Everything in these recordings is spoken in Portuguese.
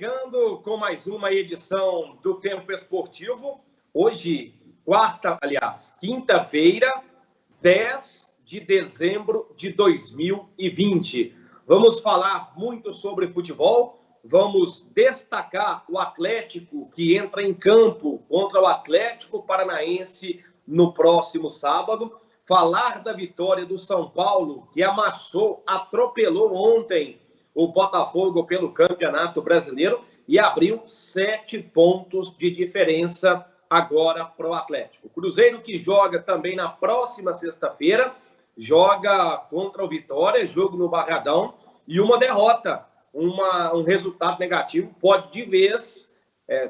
chegando com mais uma edição do Tempo Esportivo. Hoje, quinta-feira, 10 de dezembro de 2020. Vamos falar muito sobre futebol. Vamos destacar o Atlético, que entra em campo contra o Atlético Paranaense no próximo sábado. Falar da vitória do São Paulo, que atropelou ontem o Botafogo pelo Campeonato Brasileiro e abriu 7 pontos de diferença agora para o Atlético. Cruzeiro, que joga também na próxima sexta-feira, joga contra o Vitória, jogo no Barradão, e uma derrota, um resultado negativo, pode de vez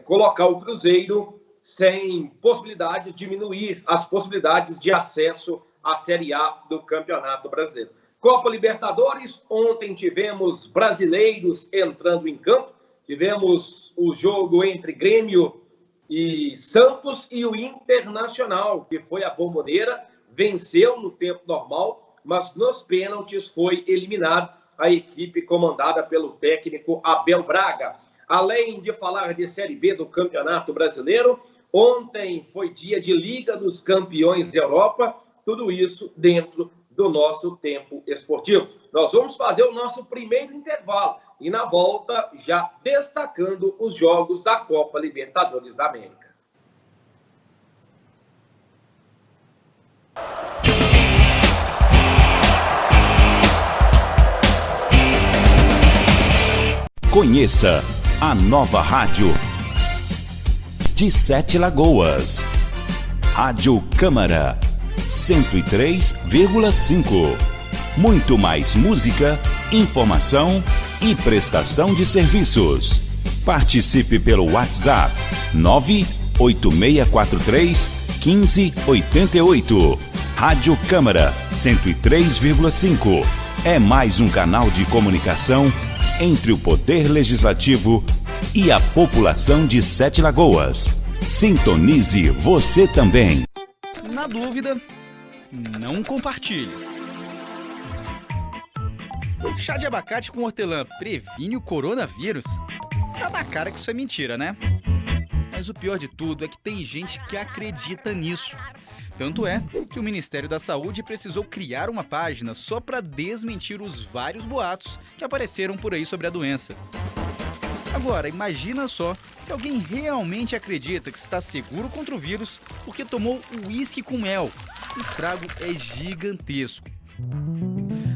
colocar o Cruzeiro sem possibilidades, diminuir as possibilidades de acesso à Série A do Campeonato Brasileiro. Copa Libertadores, ontem tivemos brasileiros entrando em campo, tivemos o jogo entre Grêmio e Santos e o Internacional, que foi a Bombonera, venceu no tempo normal, mas nos pênaltis foi eliminado a equipe comandada pelo técnico Abel Braga. Além de falar de Série B do Campeonato Brasileiro, ontem foi dia de Liga dos Campeões da Europa, tudo isso dentro do nosso Tempo Esportivo. Nós vamos fazer o nosso primeiro intervalo e na volta já destacando os jogos da Copa Libertadores da América. Conheça a nova rádio de Sete Lagoas. Rádio Câmara 103,5. Muito mais música, informação e prestação de serviços. Participe pelo WhatsApp 98643-1588. Rádio Câmara 103,5. É mais um canal de comunicação entre o Poder Legislativo e a população de Sete Lagoas. Sintonize você também. Na dúvida, não compartilhe. Chá de abacate com hortelã previne o coronavírus? Tá na cara que isso é mentira, né? Mas o pior de tudo é que tem gente que acredita nisso. Tanto é que o Ministério da Saúde precisou criar uma página só para desmentir os vários boatos que apareceram por aí sobre a doença. Agora, imagina só se alguém realmente acredita que está seguro contra o vírus porque tomou uísque com mel. O estrago é gigantesco.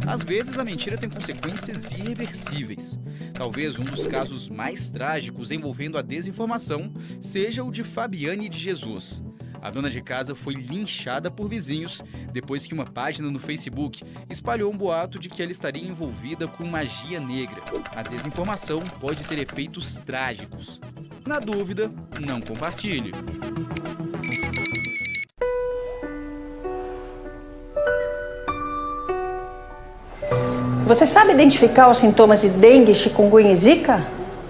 Às vezes, a mentira tem consequências irreversíveis. Talvez um dos casos mais trágicos envolvendo a desinformação seja o de Fabiane de Jesus. A dona de casa foi linchada por vizinhos depois que uma página no Facebook espalhou um boato de que ela estaria envolvida com magia negra. A desinformação pode ter efeitos trágicos. Na dúvida, não compartilhe. Você sabe identificar os sintomas de dengue, chikungunya e zika?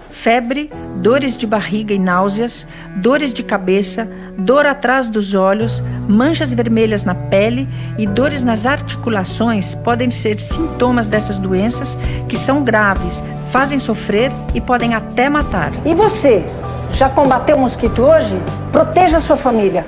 Febre, dores de barriga e náuseas, dores de cabeça, dor atrás dos olhos, manchas vermelhas na pele e dores nas articulações podem ser sintomas dessas doenças que são graves, fazem sofrer e podem até matar. E você? Já combateu o mosquito hoje? Proteja a sua família.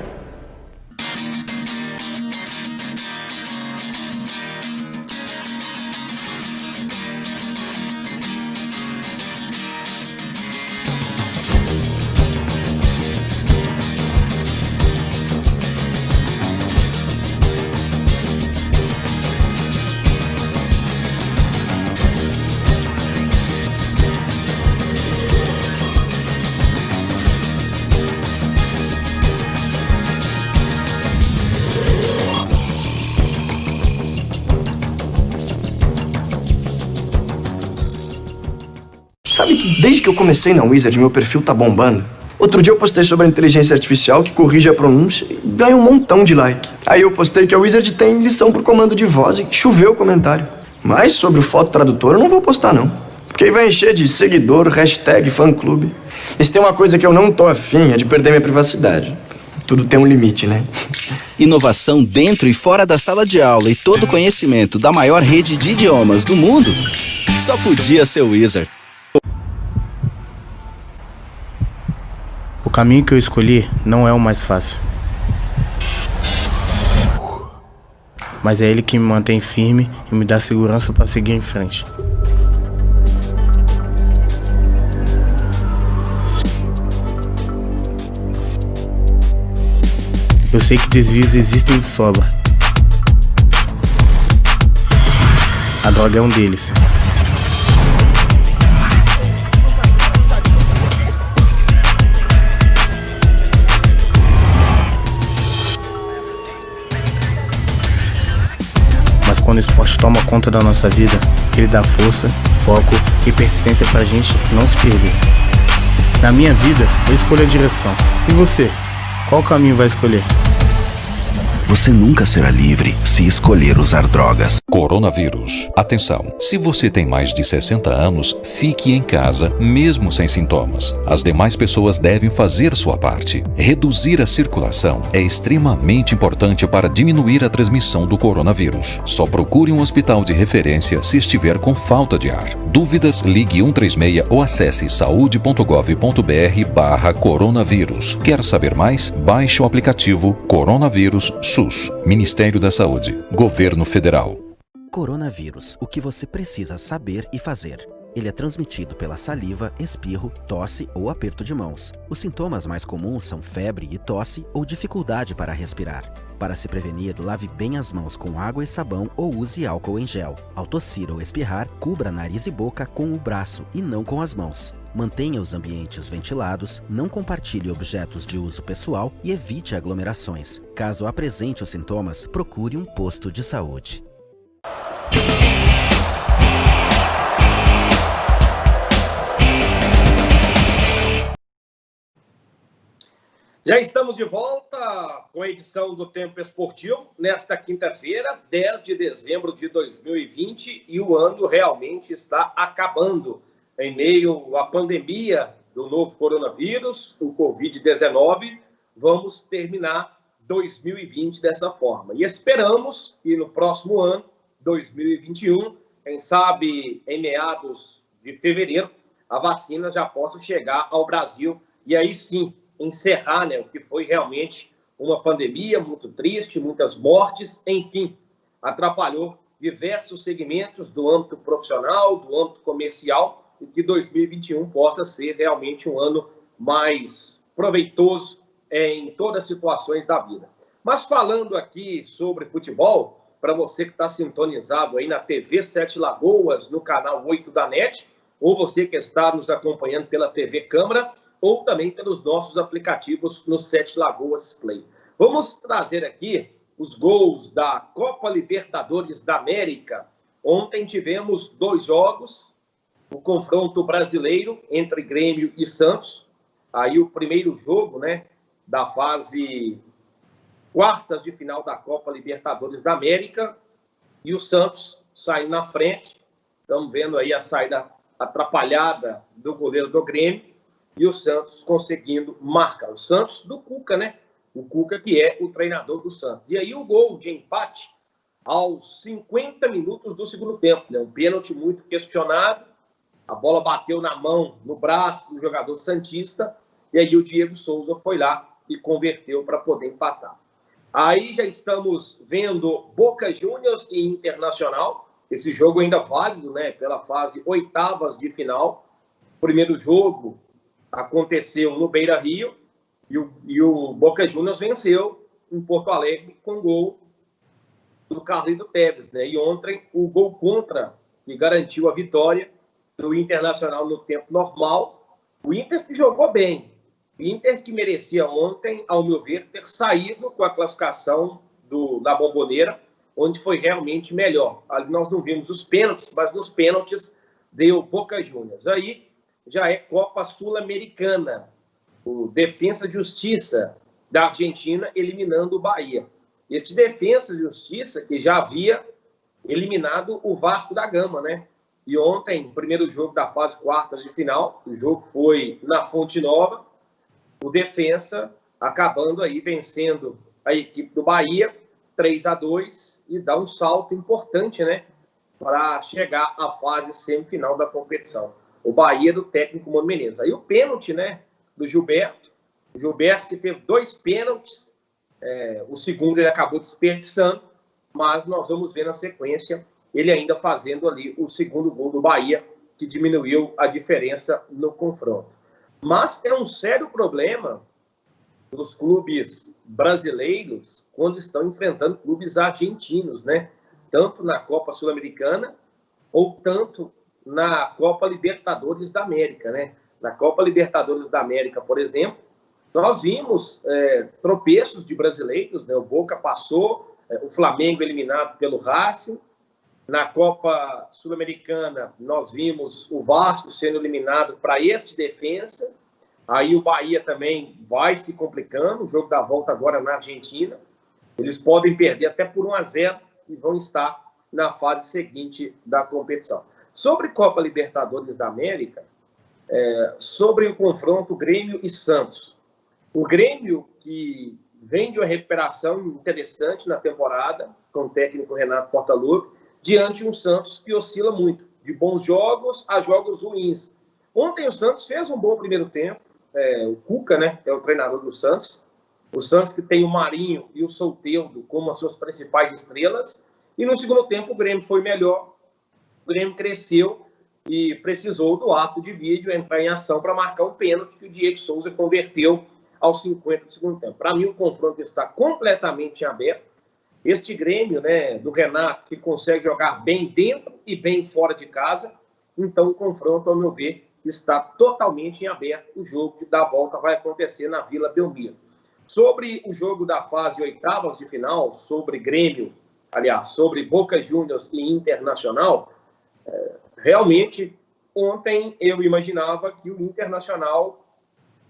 Sabe que desde que eu comecei na Wizard, meu perfil tá bombando? Outro dia eu postei sobre a inteligência artificial que corrige a pronúncia e ganha um montão de like. Aí eu postei que a Wizard tem lição pro comando de voz e choveu o comentário. Mas sobre o foto tradutor eu não vou postar não. Porque aí vai encher de seguidor, hashtag, fã-clube. E se tem uma coisa que eu não tô afim é de perder minha privacidade. Tudo tem um limite, né? Inovação dentro e fora da sala de aula e todo o conhecimento da maior rede de idiomas do mundo? Só podia ser Wizard. O caminho que eu escolhi não é o mais fácil, mas é ele que me mantém firme e me dá segurança para seguir em frente. Eu sei que desvios existem de sobra. A droga é um deles. Mas quando o esporte toma conta da nossa vida, ele dá força, foco e persistência pra gente não se perder. Na minha vida, eu escolho a direção. E você? Qual caminho vai escolher? Você nunca será livre se escolher usar drogas. Coronavírus. Atenção, se você tem mais de 60 anos, fique em casa, mesmo sem sintomas. As demais pessoas devem fazer sua parte. Reduzir a circulação é extremamente importante para diminuir a transmissão do coronavírus. Só procure um hospital de referência se estiver com falta de ar. Dúvidas, ligue 136 ou acesse saude.gov.br/coronavírus. Quer saber mais? Baixe o aplicativo Coronavírus SUS. Ministério da Saúde. Governo Federal. Coronavírus, o que você precisa saber e fazer. Ele é transmitido pela saliva, espirro, tosse ou aperto de mãos. Os sintomas mais comuns são febre e tosse ou dificuldade para respirar. Para se prevenir, lave bem as mãos com água e sabão ou use álcool em gel. Ao tossir ou espirrar, cubra nariz e boca com o braço e não com as mãos. Mantenha os ambientes ventilados, não compartilhe objetos de uso pessoal e evite aglomerações. Caso apresente os sintomas, procure um posto de saúde. Já estamos de volta com a edição do Tempo Esportivo, nesta quinta-feira, 10 de dezembro de 2020, e o ano realmente está acabando. Em meio à pandemia do novo coronavírus, o Covid-19, vamos terminar 2020 dessa forma. E esperamos que no próximo ano, 2021, quem sabe em meados de fevereiro, a vacina já possa chegar ao Brasil e aí sim encerrar, o que foi realmente uma pandemia muito triste, muitas mortes, enfim, atrapalhou diversos segmentos do âmbito profissional, do âmbito comercial, e que 2021 possa ser realmente um ano mais proveitoso em todas as situações da vida. Mas falando aqui sobre futebol, para você que está sintonizado aí na TV Sete Lagoas, no canal 8 da NET, ou você que está nos acompanhando pela TV Câmara, ou também pelos nossos aplicativos no Sete Lagoas Play. Vamos trazer aqui os gols da Copa Libertadores da América. Ontem tivemos 2 jogos, o confronto brasileiro entre Grêmio e Santos. Aí o primeiro jogo, da fase quartas de final da Copa Libertadores da América, e o Santos saiu na frente. Estamos vendo aí a saída atrapalhada do goleiro do Grêmio, e o Santos conseguindo marcar. O Santos do Cuca, O Cuca que é o treinador do Santos. E aí o gol de empate aos 50 minutos do segundo tempo. Um pênalti muito questionado. A bola bateu na mão, no braço do jogador santista. E aí o Diego Souza foi lá e converteu para poder empatar. Aí já estamos vendo Boca Juniors e Internacional. Esse jogo ainda válido, pela fase oitavas de final. O primeiro jogo aconteceu no Beira-Rio e o Boca Juniors venceu em Porto Alegre com gol do Carlito Tevez, E ontem o gol contra, que garantiu a vitória do Internacional no tempo normal. O Inter que jogou bem. O Inter que merecia ontem, ao meu ver, ter saído com a classificação da Bombonera, onde foi realmente melhor. Ali nós não vimos os pênaltis, mas nos pênaltis deu Boca Juniors. Aí já é Copa Sul-Americana. O Defensa e Justiça da Argentina eliminando o Bahia. Este Defensa e Justiça que já havia eliminado o Vasco da Gama, E ontem, primeiro jogo da fase quartas de final, o jogo foi na Fonte Nova, o Defensa acabando aí vencendo a equipe do Bahia 3-2 e dá um salto importante, para chegar à fase semifinal da competição. O Bahia do técnico Mano Menezes. Aí o pênalti, do Gilberto, O Gilberto que teve 2 pênaltis, o segundo ele acabou desperdiçando, mas nós vamos ver na sequência ele ainda fazendo ali o segundo gol do Bahia, que diminuiu a diferença no confronto. Mas é um sério problema dos clubes brasileiros quando estão enfrentando clubes argentinos, né? Tanto na Copa Sul-Americana ou tanto na Copa Libertadores da América, né? Na Copa Libertadores da América, por exemplo, nós vimos tropeços de brasileiros, né? O Boca passou, o Flamengo eliminado pelo Racing. Na Copa Sul-Americana, nós vimos o Vasco sendo eliminado para este Defensa. Aí o Bahia também vai se complicando. O jogo da volta agora na Argentina. Eles podem perder até por 1-0 e vão estar na fase seguinte da competição. Sobre Copa Libertadores da América, sobre o confronto Grêmio e Santos. O Grêmio, que vem de uma recuperação interessante na temporada, com o técnico Renato Portaluppi, diante de um Santos que oscila muito, de bons jogos a jogos ruins. Ontem o Santos fez um bom primeiro tempo, o Cuca, né, é o treinador do Santos, o Santos que tem o Marinho e o Soteldo como as suas principais estrelas, e no segundo tempo o Grêmio foi melhor, o Grêmio cresceu e precisou do ato de vídeo entrar em ação para marcar um pênalti que o Diego Souza converteu aos 50 do segundo tempo. Para mim o confronto está completamente aberto. Este Grêmio, né, do Renato, que consegue jogar bem dentro e bem fora de casa, então o confronto, ao meu ver, está totalmente em aberto. O jogo da volta vai acontecer na Vila Belmiro. Sobre o jogo da fase oitavas de final, sobre Grêmio, aliás, sobre Boca Juniors e Internacional, realmente, ontem eu imaginava que o Internacional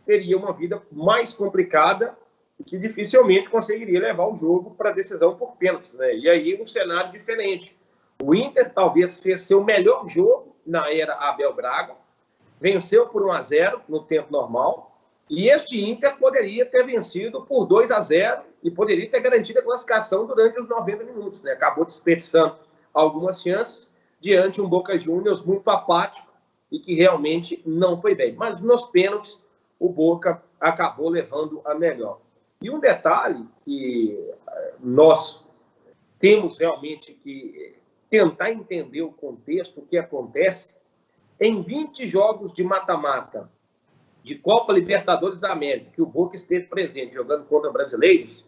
teria uma vida mais complicada e que dificilmente conseguiria levar o jogo para decisão por pênaltis, né? E aí um cenário diferente. O Inter talvez fez seu melhor jogo na era Abel Braga, venceu por 1-0 no tempo normal, e este Inter poderia ter vencido por 2-0 e poderia ter garantido a classificação durante os 90 minutos, né? Acabou desperdiçando algumas chances diante de um Boca Juniors muito apático e que realmente não foi bem. Mas nos pênaltis, o Boca acabou levando a melhor. E um detalhe que nós temos realmente que tentar entender o contexto, o que acontece, em 20 jogos de mata-mata de Copa Libertadores da América, que o Boca esteve presente jogando contra brasileiros,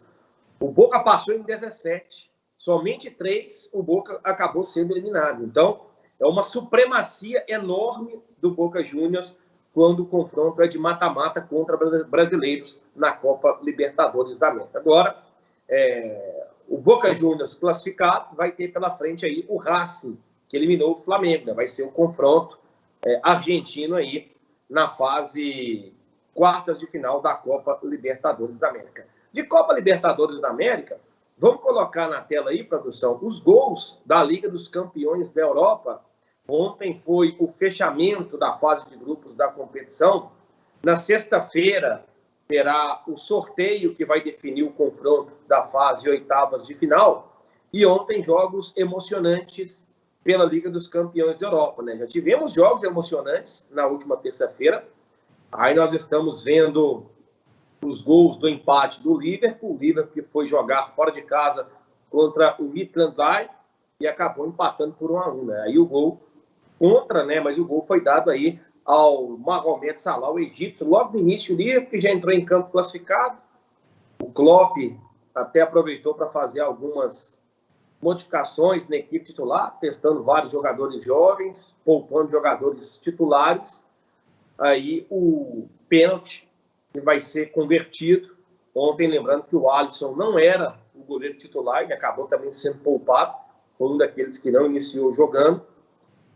o Boca passou em 17. Somente 3 o Boca acabou sendo eliminado. Então, é uma supremacia enorme do Boca Juniors quando o confronto é de mata-mata contra brasileiros na Copa Libertadores da América. Agora, o Boca Juniors classificado vai ter pela frente aí o Racing, que eliminou o Flamengo, né? Vai ser um confronto argentino aí na fase quartas de final da Copa Libertadores da América. De Copa Libertadores da América, vamos colocar na tela aí, produção, os gols da Liga dos Campeões da Europa. Ontem foi o fechamento da fase de grupos da competição. Na sexta-feira terá o sorteio que vai definir o confronto da fase oitavas de final. E ontem jogos emocionantes pela Liga dos Campeões da Europa, né? Já tivemos jogos emocionantes na última terça-feira. Aí nós estamos vendo os gols do empate do Liverpool. O Liverpool que foi jogar fora de casa contra o Midtjylland e acabou empatando por 1-1, né? Aí o gol contra, né? Mas o gol foi dado aí ao Mohamed Salah, o egípcio, logo no início. O Liverpool que já entrou em campo classificado. O Klopp até aproveitou para fazer algumas modificações na equipe titular, testando vários jogadores jovens, poupando jogadores titulares. Aí o pênalti que vai ser convertido. Ontem, lembrando que o Alisson não era o goleiro titular, ele acabou também sendo poupado, foi um daqueles que não iniciou jogando.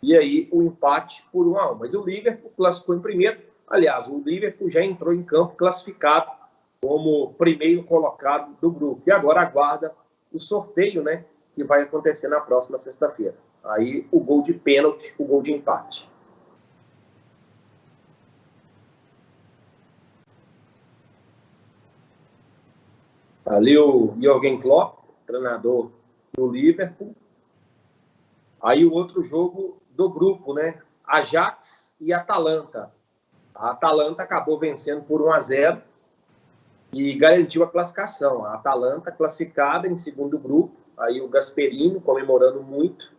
E aí o empate por 1-1. Mas o Liverpool classificou em primeiro. Aliás, o Liverpool já entrou em campo classificado como primeiro colocado do grupo. E agora aguarda o sorteio, né, que vai acontecer na próxima sexta-feira. Aí o gol de pênalti, o gol de empate. Ali o Jürgen Klopp, treinador do Liverpool. Aí o outro jogo do grupo, né? Ajax e Atalanta. A Atalanta acabou vencendo por 1-0 e garantiu a classificação. A Atalanta classificada em segundo grupo, aí o Gasperini comemorando muito,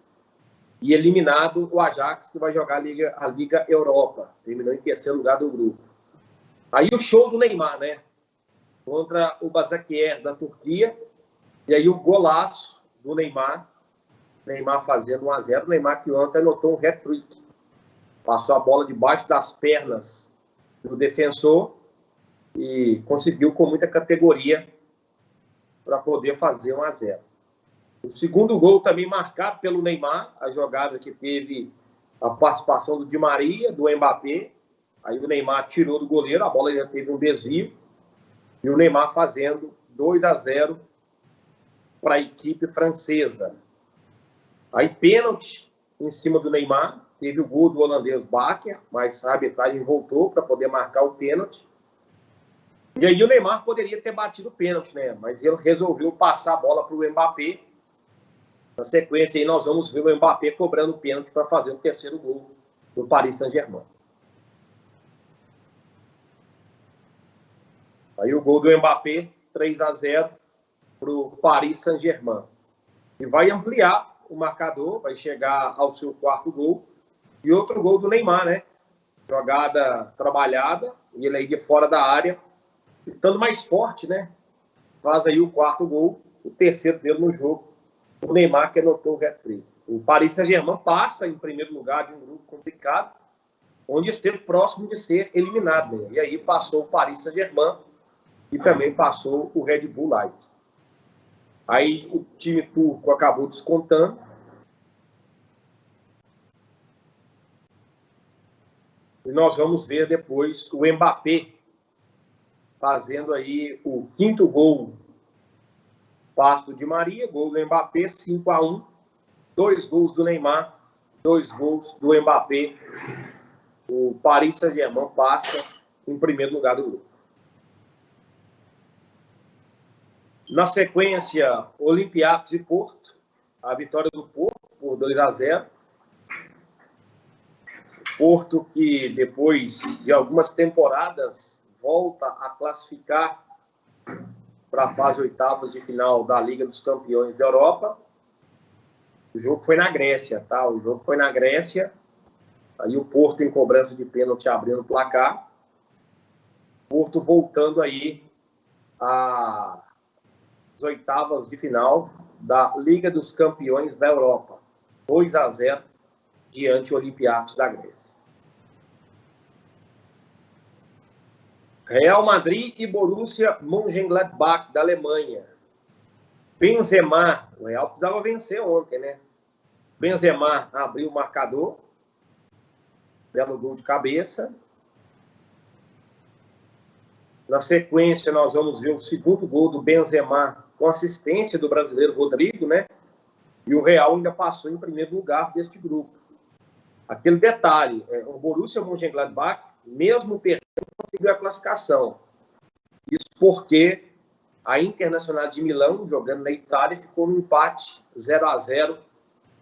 e eliminado o Ajax, que vai jogar a Liga Europa, terminou em terceiro lugar do grupo. Aí o show do Neymar, né? Contra o Başakşehir da Turquia, e aí o golaço do Neymar fazendo 1-0, o Neymar que ontem anotou um hat-trick, passou a bola debaixo das pernas do defensor e conseguiu com muita categoria para poder fazer 1-0. O segundo gol também marcado pelo Neymar, a jogada que teve a participação do Di Maria, do Mbappé, aí o Neymar tirou do goleiro, a bola já teve um desvio, e o Neymar fazendo 2-0 para a equipe francesa. Aí pênalti em cima do Neymar, teve o gol do holandês Bakker, mas a arbitragem voltou para poder marcar o pênalti. E aí o Neymar poderia ter batido o pênalti, né? Mas ele resolveu passar a bola para o Mbappé. Na sequência aí nós vamos ver o Mbappé cobrando o pênalti para fazer o terceiro gol do Paris Saint-Germain. Aí o gol do Mbappé, 3-0 para o Paris Saint-Germain. E vai ampliar o marcador, vai chegar ao seu quarto gol. E outro gol do Neymar, né? Jogada trabalhada, e ele aí de fora da área, estando mais forte, né? Faz aí o quarto gol, o terceiro dele no jogo. O Neymar que anotou o hat-trick. O Paris Saint-Germain passa em primeiro lugar de um grupo complicado, onde esteve próximo de ser eliminado, né? E aí passou o Paris Saint-Germain e também passou o Red Bull Leipzig. Aí o time turco acabou descontando. E nós vamos ver depois o Mbappé fazendo aí o quinto gol. Passe do Di Maria, gol do Mbappé, 5-1. 2 gols do Neymar, 2 gols do Mbappé. O Paris Saint-Germain passa em primeiro lugar do grupo. Na sequência, Olympiacos e Porto. A vitória do Porto por 2-0. Porto que depois de algumas temporadas volta a classificar para a fase oitavas de final da Liga dos Campeões da Europa. O jogo foi na Grécia, tá? O jogo foi na Grécia. Aí o Porto em cobrança de pênalti abrindo o placar. Porto voltando aí às oitavas de final da Liga dos Campeões da Europa. 2-0 diante do Olympiacos da Grécia. Real Madrid e Borussia Mönchengladbach da Alemanha. Benzema, o Real precisava vencer ontem, né? Benzema abriu o marcador. Belo gol de cabeça. Na sequência, nós vamos ver o segundo gol do Benzema com assistência do brasileiro Rodrigo, né? E o Real ainda passou em primeiro lugar deste grupo. Aquele detalhe, o Borussia Mönchengladbach, mesmo perdendo, conseguiu a classificação. Isso porque a Internacional de Milão, jogando na Itália, ficou no empate 0-0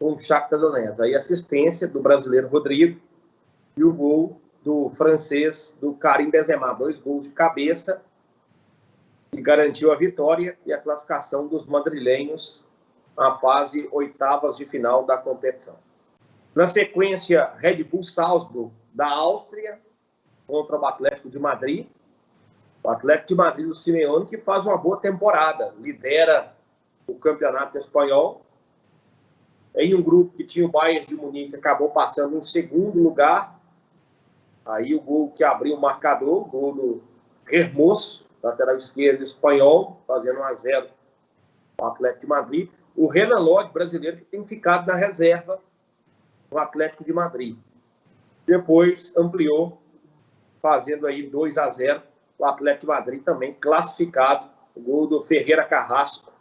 com o Shakhtar Donetsk. Aí assistência do brasileiro Rodrigo e o gol do francês, do Karim Benzema. 2 gols de cabeça que garantiu a vitória e a classificação dos madrilenhos na fase oitavas de final da competição. Na sequência, Red Bull Salzburg, da Áustria, contra o Atlético de Madrid. O Atlético de Madrid do Simeone, que faz uma boa temporada, lidera o campeonato espanhol. Em um grupo que tinha o Bayern de Munique, acabou passando em segundo lugar. Aí o gol que abriu o marcador, o gol do Hermoso, lateral esquerdo espanhol, fazendo 1-0 o Atlético de Madrid. O Renan Lodge, brasileiro, que tem ficado na reserva no Atlético de Madrid. Depois ampliou, fazendo aí 2-0. O Atlético de Madrid também classificado. O gol do Ferreira Carrasco,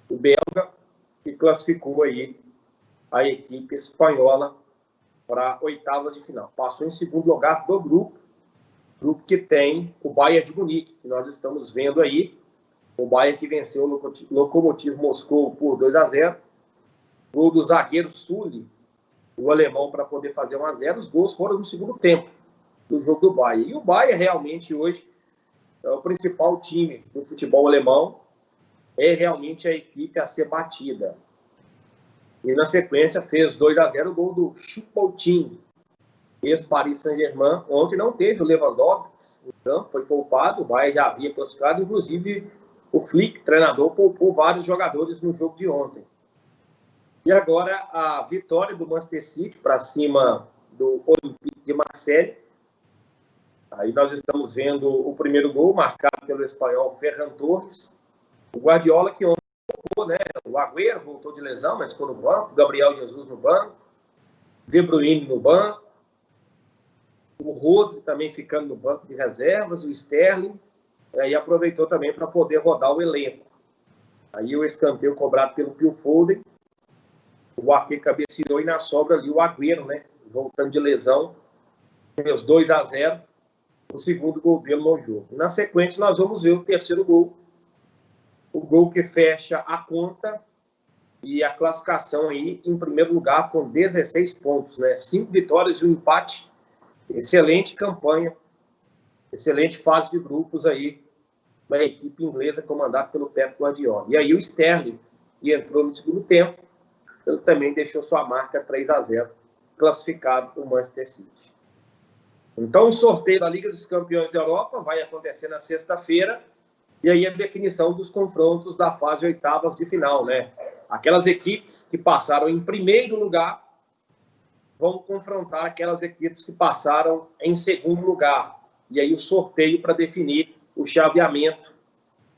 o belga, que classificou aí a equipe espanhola para a oitava de final. Passou em segundo lugar do grupo que tem o Bayern de Munique, que nós estamos vendo aí. O Bayern que venceu o Lokomotiv Moscou por 2-0. Gol do zagueiro Sully, o alemão, para poder fazer 1-0. Os gols foram no segundo tempo do jogo do Bayern. E o Bayern realmente hoje é o principal time do futebol alemão, é realmente a equipe a ser batida. E na sequência fez 2-0 o gol do Choupo-Moting, ex-Paris Saint-Germain. Ontem não teve o Lewandowski, então foi poupado, o Bayern já havia classificado, inclusive o Flick, treinador, poupou vários jogadores no jogo de ontem. E agora a vitória do Manchester City para cima do Olympique de Marseille. Aí nós estamos vendo o primeiro gol marcado pelo espanhol Ferran Torres. O Guardiola que ontem voltou, né? O Agüero voltou de lesão, mas ficou no banco. O Gabriel Jesus no banco. De Bruyne no banco. O Rodri também ficando no banco de reservas. O Sterling. E aproveitou também para poder rodar o elenco. Aí o escanteio cobrado pelo Phil Foden. O Ake cabeceou e na sobra ali o Agüero, né? Voltando de lesão. Fez 2-0. O segundo gol dele no jogo. Na sequência, nós vamos ver o terceiro gol. O gol que fecha a conta e a classificação aí em primeiro lugar com 16 pontos, né? 5 vitórias e um empate. Excelente campanha. Excelente fase de grupos aí. Uma equipe inglesa comandada pelo Pep Guardiola. E aí o Sterling, que entrou no segundo tempo, ele também deixou sua marca 3-0, classificado o Manchester City. Então, o sorteio da Liga dos Campeões da Europa vai acontecer na sexta-feira, e aí a definição dos confrontos da fase oitavas de final, né? Aquelas equipes que passaram em primeiro lugar vão confrontar aquelas equipes que passaram em segundo lugar. E aí o sorteio para definir o chaveamento,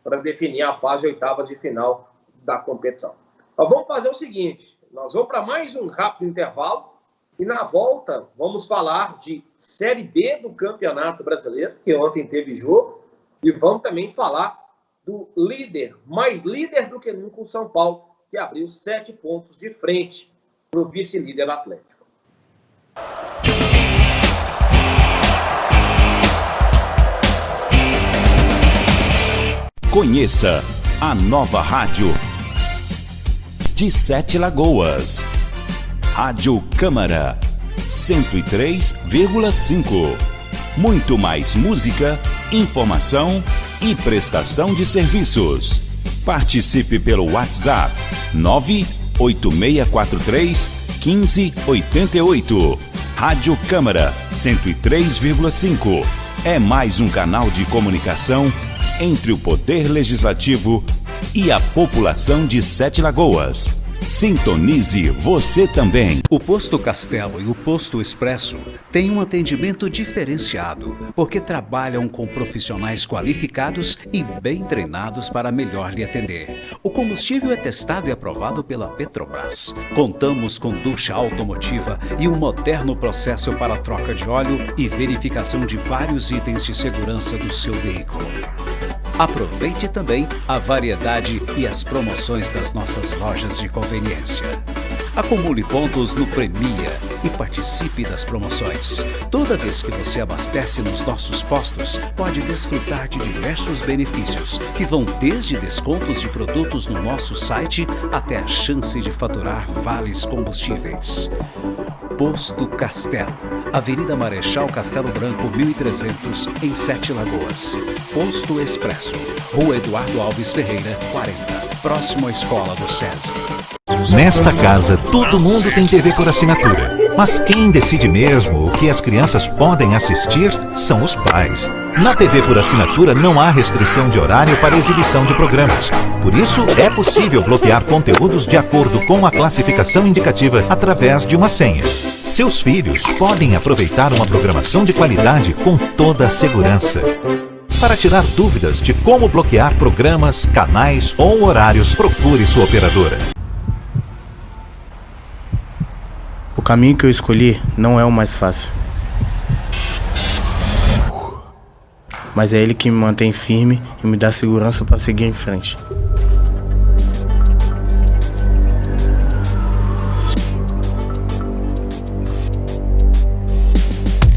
para definir a fase oitavas de final da competição. Nós vamos fazer o seguinte, nós vamos para mais um rápido intervalo e na volta vamos falar de Série B do Campeonato Brasileiro, que ontem teve jogo, e vamos também falar do líder, mais líder do que nunca o São Paulo, que abriu 7 pontos de frente para o vice-líder Atlético. Conheça a nova rádio de Sete Lagoas. Rádio Câmara 103,5. Muito mais música, informação e prestação de serviços. Participe pelo WhatsApp 98643 1588. Rádio Câmara 103,5. É mais um canal de comunicação entre o Poder Legislativo e a população de Sete Lagoas. Sintonize você também. O Posto Castelo e o Posto Expresso têm um atendimento diferenciado, porque trabalham com profissionais qualificados e bem treinados para melhor lhe atender. O combustível é testado e aprovado pela Petrobras. Contamos com ducha automotiva e um moderno processo para troca de óleo e verificação de vários itens de segurança do seu veículo. Aproveite também a variedade e as promoções das nossas lojas de conveniência. Acumule pontos no Premia e participe das promoções. Toda vez que você abastece nos nossos postos, pode desfrutar de diversos benefícios, que vão desde descontos de produtos no nosso site até a chance de faturar vales combustíveis. Posto Castelo, Avenida Marechal Castelo Branco, 1300, em Sete Lagoas. Posto Expresso, Rua Eduardo Alves Ferreira, 40, próximo à Escola do SESI. Nesta casa, todo mundo tem TV por assinatura. Mas quem decide mesmo o que as crianças podem assistir são os pais. Na TV por assinatura não há restrição de horário para exibição de programas. Por isso, é possível bloquear conteúdos de acordo com a classificação indicativa através de uma senha. Seus filhos podem aproveitar uma programação de qualidade com toda a segurança. Para tirar dúvidas de como bloquear programas, canais ou horários, procure sua operadora. O caminho que eu escolhi não é o mais fácil. Mas é ele que me mantém firme e me dá segurança para seguir em frente.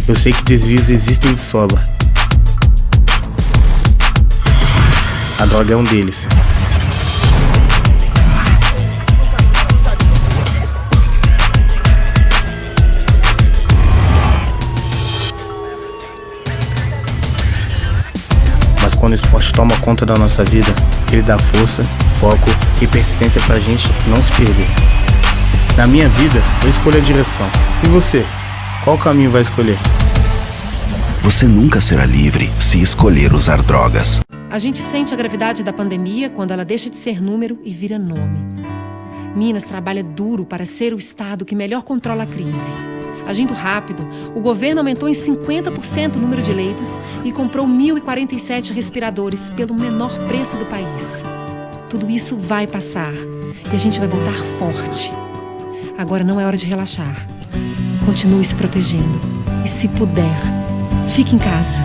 Eu sei que desvios existem de sobra. A droga é um deles. quando o esporte toma conta da nossa vida, ele dá força, foco e persistência pra gente não se perder. Na minha vida, eu escolho a direção. E você? Qual caminho vai escolher? Você nunca será livre se escolher usar drogas. A gente sente a gravidade da pandemia quando ela deixa de ser número e vira nome. Minas trabalha duro para ser o estado que melhor controla a crise. Agindo rápido, o governo aumentou em 50% o número de leitos e comprou 1.047 respiradores pelo menor preço do país. Tudo isso vai passar e a gente vai voltar forte. Agora não é hora de relaxar. Continue se protegendo e, se puder, fique em casa.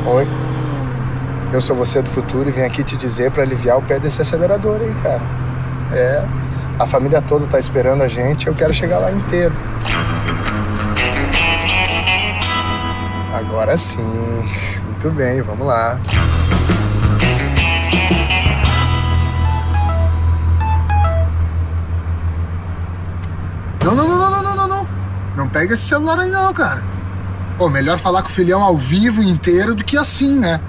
Oi, eu sou você do futuro e vim aqui te dizer pra aliviar o pé desse acelerador aí, cara. A família toda tá esperando a gente, eu quero chegar lá inteiro. Agora sim, muito bem, vamos lá. Não. Não pega esse celular aí não, cara. Pô, melhor falar com o filhão ao vivo inteiro do que assim, né?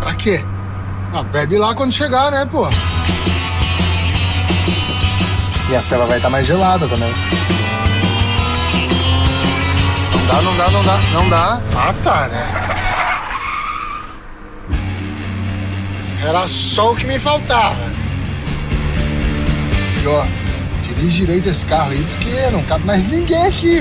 Pra quê? Ah, bebe lá quando chegar, né, pô? E a cela vai estar mais gelada também. Não dá. Ah, tá, né? Era só o que me faltava. E ó, dirige direito esse carro aí, porque não cabe mais ninguém aqui.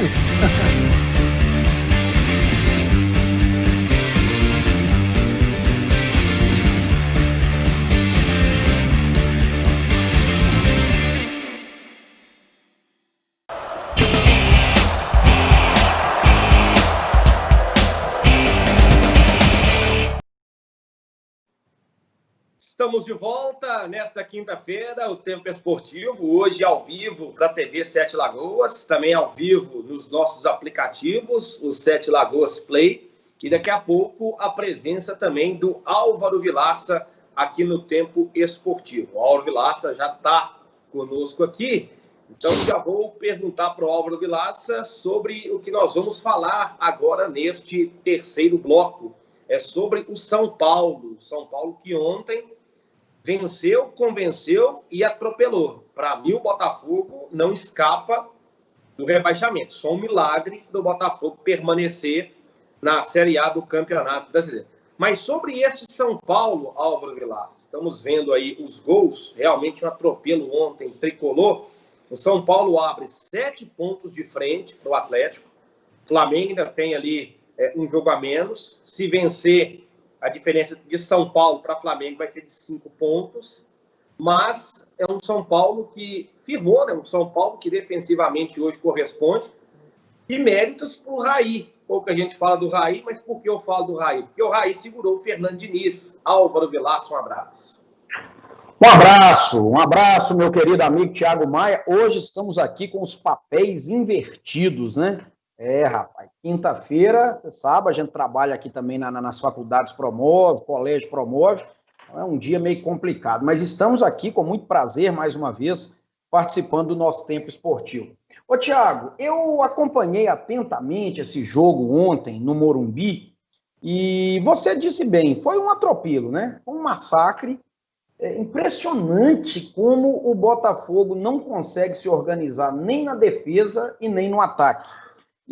Estamos de volta nesta quinta-feira, o Tempo Esportivo, hoje ao vivo para a TV Sete Lagoas, também ao vivo nos nossos aplicativos, o Sete Lagoas Play, e daqui a pouco a presença também do Álvaro Vilaça aqui no Tempo Esportivo. O Álvaro Vilaça já está conosco aqui, então já vou perguntar para o Álvaro Vilaça sobre o que nós vamos falar agora neste terceiro bloco. É sobre o São Paulo que ontem venceu, convenceu e atropelou. Para mim, o Botafogo não escapa do rebaixamento. Só um milagre do Botafogo permanecer na Série A do Campeonato Brasileiro. Mas sobre este São Paulo, Álvaro Vilaça, estamos vendo aí os gols, realmente um atropelo ontem, tricolor. O São Paulo abre 7 pontos de frente para o Atlético. O Flamengo ainda tem ali um jogo a menos. Se vencer, a diferença de São Paulo para Flamengo vai ser de 5 pontos, mas é um São Paulo que firmou, né? Um São Paulo que defensivamente hoje corresponde, e méritos para o Raí. Pouca gente fala do Raí, mas por que eu falo do Raí? Porque o Raí segurou o Fernando Diniz. Álvaro Vilaça, um abraço. Um abraço, meu querido amigo Thiago Maia. Hoje estamos aqui com os papéis invertidos, né? Rapaz, quinta-feira, você sabe, a gente trabalha aqui também nas faculdades, promove, colégio promove, então é um dia meio complicado, mas estamos aqui com muito prazer, mais uma vez, participando do nosso Tempo Esportivo. Ô, Thiago, eu acompanhei atentamente esse jogo ontem no Morumbi, e você disse bem, foi um atropelo, né? Foi um massacre. Impressionante como o Botafogo não consegue se organizar nem na defesa e nem no ataque.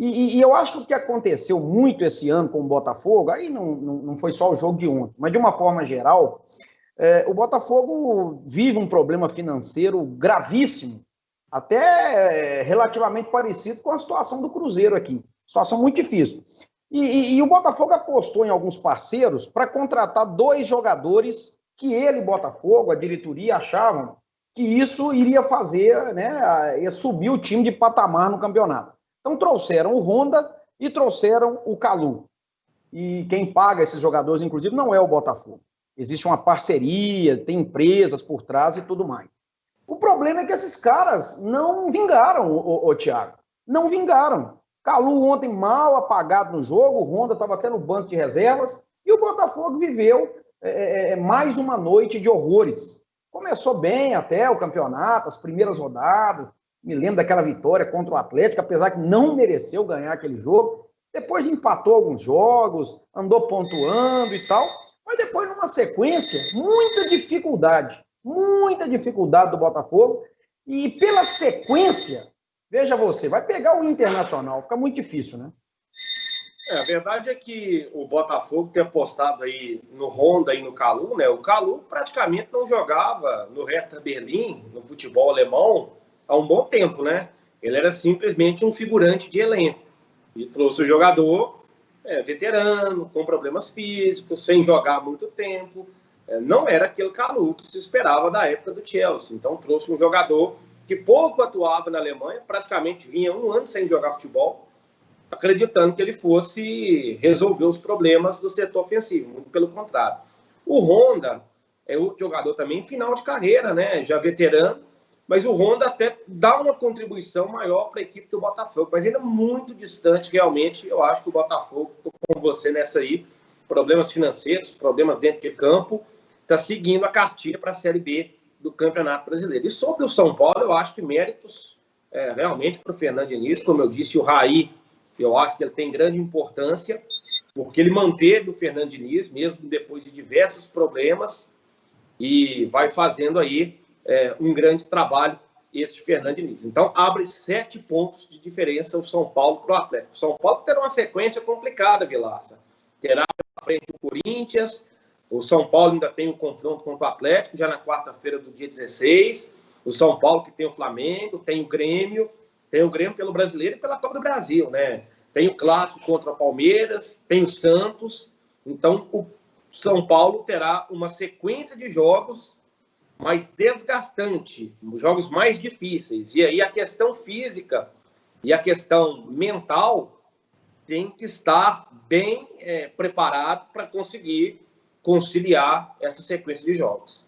E eu acho que o que aconteceu muito esse ano com o Botafogo, aí não foi só o jogo de ontem, mas de uma forma geral, o Botafogo vive um problema financeiro gravíssimo, até relativamente parecido com a situação do Cruzeiro aqui. Situação muito difícil. E o Botafogo apostou em alguns parceiros para contratar 2 jogadores que ele, Botafogo, a diretoria, achavam que isso iria fazer, né, ia subir o time de patamar no campeonato. Então trouxeram o Honda e trouxeram o Calu. E quem paga esses jogadores, inclusive, não é o Botafogo. Existe uma parceria, tem empresas por trás e tudo mais. O problema é que esses caras não vingaram, o Thiago. não vingaram. Calu ontem mal apagado no jogo, o Honda estava até no banco de reservas, e o Botafogo viveu mais uma noite de horrores. Começou bem até o campeonato, as primeiras rodadas, me lembro daquela vitória contra o Atlético, apesar que não mereceu ganhar aquele jogo. Depois empatou alguns jogos, andou pontuando e tal, mas depois numa sequência, muita dificuldade do Botafogo, e pela sequência, veja você, vai pegar o Internacional, fica muito difícil, né? A verdade é que o Botafogo tem apostado aí no Honda e no Calu, né? O Calu praticamente não jogava no Hertha Berlim, no futebol alemão, há um bom tempo, né? Ele era simplesmente um figurante de elenco. E trouxe o jogador veterano, com problemas físicos, sem jogar há muito tempo. Não era aquele Calu que se esperava da época do Chelsea. Então trouxe um jogador que pouco atuava na Alemanha, praticamente vinha 1 ano sem jogar futebol, acreditando que ele fosse resolver os problemas do setor ofensivo. Muito pelo contrário. O Honda é outro jogador também em final de carreira, né? Já veterano, mas o Honda até dá uma contribuição maior para a equipe do Botafogo, mas ainda muito distante, realmente. Eu acho que o Botafogo, com você nessa aí, problemas financeiros, problemas dentro de campo, está seguindo a cartilha para a Série B do Campeonato Brasileiro. E sobre o São Paulo, eu acho que méritos realmente para o Fernando Diniz, como eu disse, o Raí, eu acho que ele tem grande importância, porque ele manteve o Fernando Diniz, mesmo depois de diversos problemas, e vai fazendo aí um grande trabalho, esse Fernando Diniz. Então, abre 7 pontos de diferença o São Paulo para o Atlético. O São Paulo terá uma sequência complicada, Vilaça. Terá à frente o Corinthians, o São Paulo ainda tem um confronto contra o Atlético, já na quarta-feira do dia 16. O São Paulo que tem o Flamengo, tem o Grêmio pelo Brasileiro e pela Copa do Brasil, né? Tem o Clássico contra o Palmeiras, tem o Santos. Então, o São Paulo terá uma sequência de jogos mais desgastante, jogos mais difíceis. E aí a questão física e a questão mental tem que estar bem preparado para conseguir conciliar essa sequência de jogos.